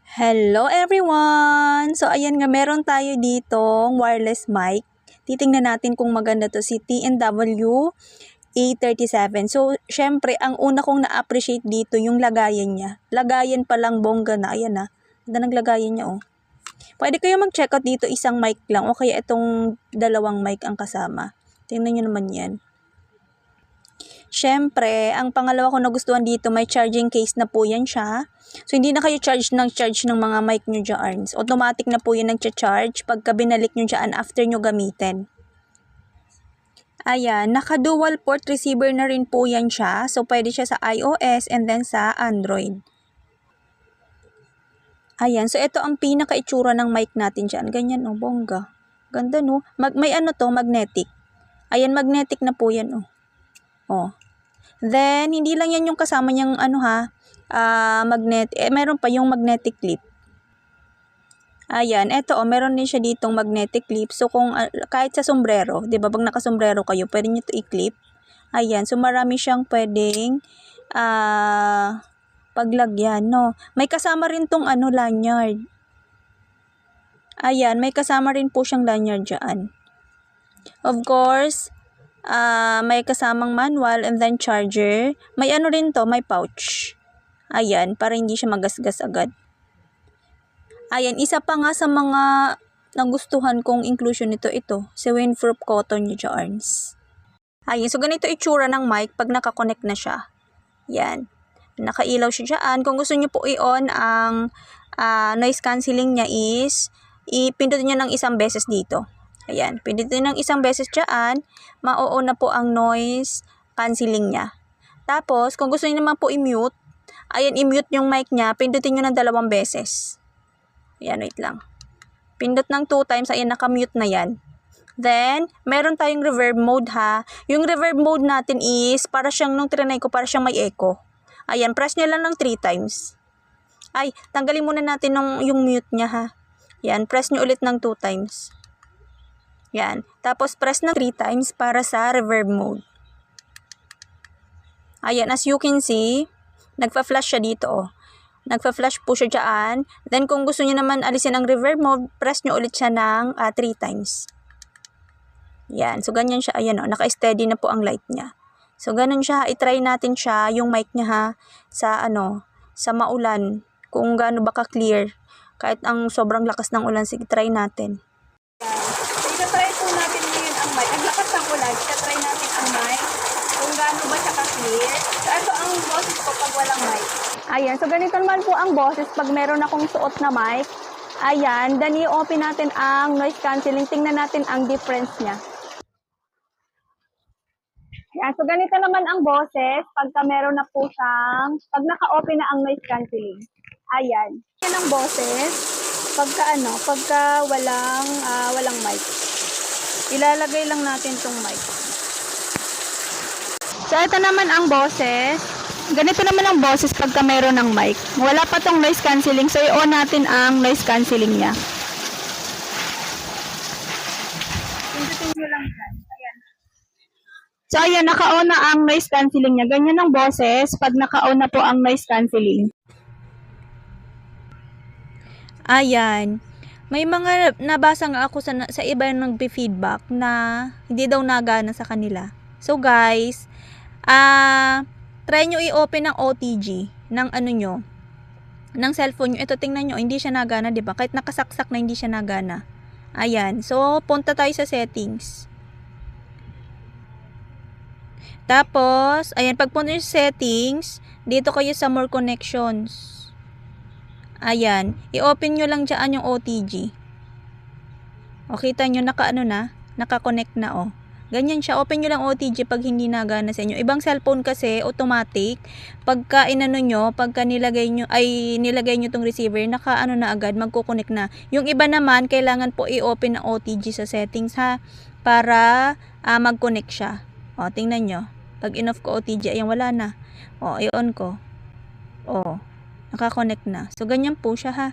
Hello everyone! So ayan nga, meron tayo ditong wireless mic. Titingnan natin kung maganda to, si TNW A37. So syempre, ang una kong na-appreciate dito yung lagayan niya. Lagayan pa lang bongga na. Ayan na. Ganda ng lagayan niya oh. Pwede kayo mag-check out dito isang mic lang o kaya itong dalawang mic ang kasama. Tingnan nyo naman yan. Syempre, ang pangalawa ko nagustuhan dito, may charging case na po yan siya. So, hindi na kayo charge ng mga mic nyo dyan. Automatic na po yan nag-charge pagka binalik nyo dyan after nyo gamitin. Ayan, naka-dual port receiver na rin po yan siya. So, pwede siya sa iOS and then sa Android. Ayan, so ito ang pinaka-itsura ng mic natin dyan. Ganyan oh, bongga. Ganda no. May ano to, magnetic. Ayan, magnetic na po yan oh. Oh. Then, hindi lang yan yung kasama niyang ano ha, meron pa yung magnetic clip. Ayan, eto oh, meron din siya ditong magnetic clip. So, kung kahit sa sombrero, 'di ba, pag nakasombrero kayo, pwede niyo 'to i-clip. Ayan, so marami siyang pwedeng paglagyan, no. May kasama rin tong ano, lanyard. Ayan, may kasama rin po siyang lanyard diyan. Of course, may kasamang manual and then charger. May ano rin to, may pouch. Ayan, para hindi siya magasgas agad. Ayan, isa pa nga sa mga nagustuhan kong inclusion nito, si windproof cotton yarns. Ayan, so ganito itsura ng mic pag nakakonect na siya. Yan. Nakailaw siya dyan. Kung gusto niyo po i-on ang noise cancelling niya is, ipindutin niyo ng isang beses dito. Ayan, pindutin ng isang beses dyan, ma-on na po ang noise cancelling niya. Tapos, kung gusto niyo naman po i-mute, ayan, i-mute yung mic niya, pindutin niyo ng 2 beses. Ayan, wait lang. Pindot ng 2 times, ayan, naka-mute na yan. Then, meron tayong reverb mode ha. Yung reverb mode natin is, para siyang, nung trinay ko, para siyang may echo. Ayan, press niya lang ng 3 times. Ay, tanggalin muna natin yung mute niya ha. Ayan, press niyo ulit ng 2 times. Yan. Tapos, press ng 3 times para sa reverb mode. Ayan, as you can see, nagpa-flash siya dito. Oh. Nagpa-flash po siya dyan. Then, kung gusto niyo naman alisin ang reverb mode, press niyo ulit siya ng 3 times. Yan. So, ganyan siya. Ayan, oh, naka-steady na po ang light niya. So, ganun siya. I-try natin siya, yung mic niya ha, sa maulan. Kung gaano ba ka-clear. Kahit ang sobrang lakas ng ulan, sige, try natin. I-try po natin ngayon ang mic. Ang lakas ng ulan, i-try natin ang mic. Kung gaano ba siya ka-clear. So, ito ang boses ko pag walang mic. Ayan, so ganito naman po ang boses pag meron akong suot na mic. Ayan, then i-open natin ang noise cancelling. Tingnan natin ang difference niya. Ayan, so ganito naman ang boses pagka meron na po siyang, pag naka-open na ang noise cancelling. Ayan. Yan ang boses pagka walang mic. Ilalagay lang natin tong mic. So ito naman ang boses. Ganito naman ang boses pagka meron ng mic. Wala pa tong noise cancelling, so i-on natin ang noise cancelling niya. Pindutin nyo lang yan. Ayan. So ayan, naka-on na ang noise cancelling niya. Ganyan ang boses pag naka-on na po ang noise cancelling. Ayan. May mga nabasa nga ako sa iba yung nagbe-feedback na hindi daw nagana sa kanila. So guys, try nyo i-open ang OTG ng ng cellphone nyo. Ito, tingnan nyo, hindi siya nagana, diba? Kahit nakasaksak na hindi siya nagana. Ayan. So, punta tayo sa settings. Tapos, ayan, pagpunta nyo sa settings, dito kayo sa more connections. Ayan, i-open nyo lang dyan yung OTG. O, kita nyo, naka-connect na, oh. Ganyan siya, open nyo lang OTG pag hindi nagana sa inyo. Ibang cellphone kasi, automatic, pagka nilagay nyo tong receiver, na agad, magkukonek na. Yung iba naman, kailangan po i-open ang OTG sa settings, ha, para mag-connect siya. O, tingnan nyo. Pag in-off ko OTG, ayan, wala na. O, i-on ko. O, naka-connect na. So, ganyan po siya ha.